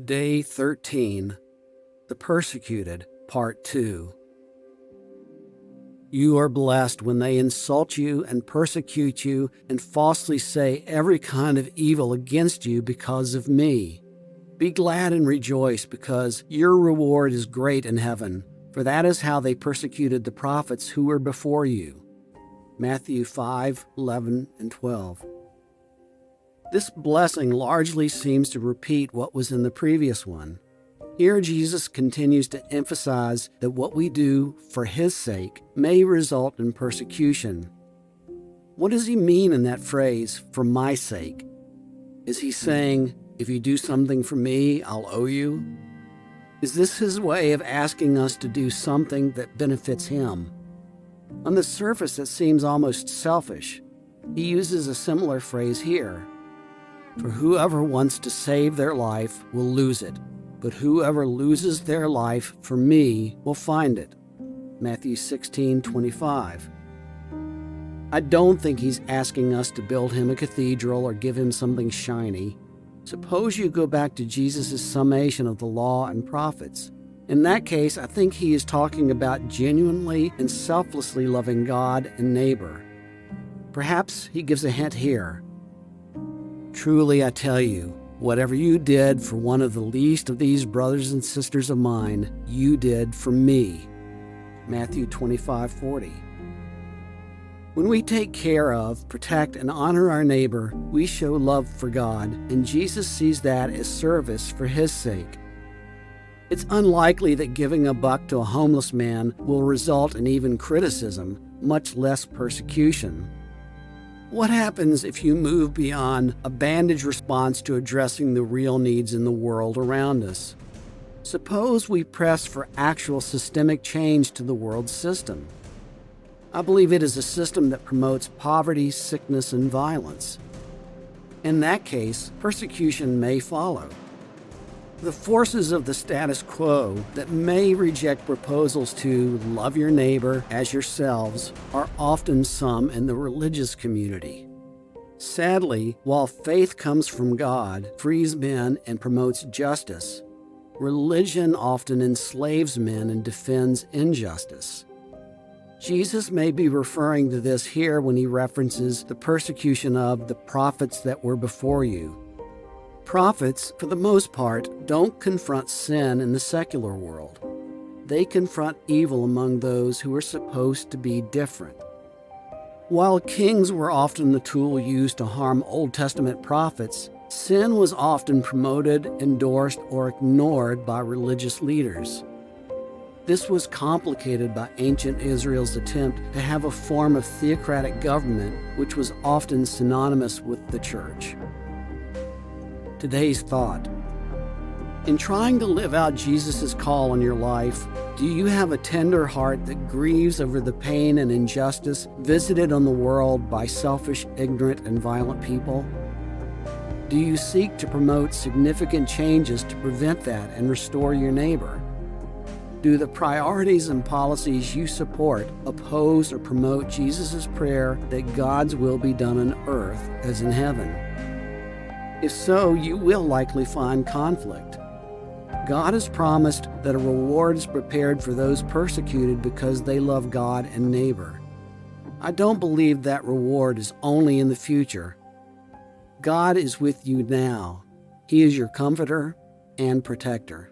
Day 13, The Persecuted, Part 2. You are blessed when they insult you and persecute you and falsely say every kind of evil against you because of me. Be glad and rejoice, because your reward is great in heaven, for that is how they persecuted the prophets who were before you. Matthew 5:11 and 12. This blessing largely seems to repeat what was in the previous one. Here Jesus continues to emphasize that what we do for his sake may result in persecution. What does he mean in that phrase, "for my sake"? Is he saying, if you do something for me, I'll owe you? Is this his way of asking us to do something that benefits him? On the surface, it seems almost selfish. He uses a similar phrase here. For whoever wants to save their life will lose it, but whoever loses their life for me will find it. Matthew 16:25. I don't think he's asking us to build him a cathedral or give him something shiny. Suppose you go back to Jesus' summation of the law and prophets. In that case, I think he is talking about genuinely and selflessly loving God and neighbor. Perhaps he gives a hint here. Truly, I tell you, whatever you did for one of the least of these brothers and sisters of mine, you did for me. Matthew 25:40. When we take care of, protect, and honor our neighbor, we show love for God, and Jesus sees that as service for his sake. It's unlikely that giving a buck to a homeless man will result in even criticism, much less persecution. What happens if you move beyond a bandage response to addressing the real needs in the world around us? Suppose we press for actual systemic change to the world system. I believe it is a system that promotes poverty, sickness, and violence. In that case, persecution may follow. The forces of the status quo that may reject proposals to love your neighbor as yourselves are often some in the religious community. Sadly, while faith comes from God, frees men, and promotes justice, religion often enslaves men and defends injustice. Jesus may be referring to this here when he references the persecution of the prophets that were before you. Prophets, for the most part, don't confront sin in the secular world. They confront evil among those who are supposed to be different. While kings were often the tool used to harm Old Testament prophets, sin was often promoted, endorsed, or ignored by religious leaders. This was complicated by ancient Israel's attempt to have a form of theocratic government, which was often synonymous with the church. Today's thought. In trying to live out Jesus' call on your life, do you have a tender heart that grieves over the pain and injustice visited on the world by selfish, ignorant, and violent people? Do you seek to promote significant changes to prevent that and restore your neighbor? Do the priorities and policies you support oppose or promote Jesus' prayer that God's will be done on earth as in heaven? If so, you will likely find conflict. God has promised that a reward is prepared for those persecuted because they love God and neighbor. I don't believe that reward is only in the future. God is with you now. He is your comforter and protector.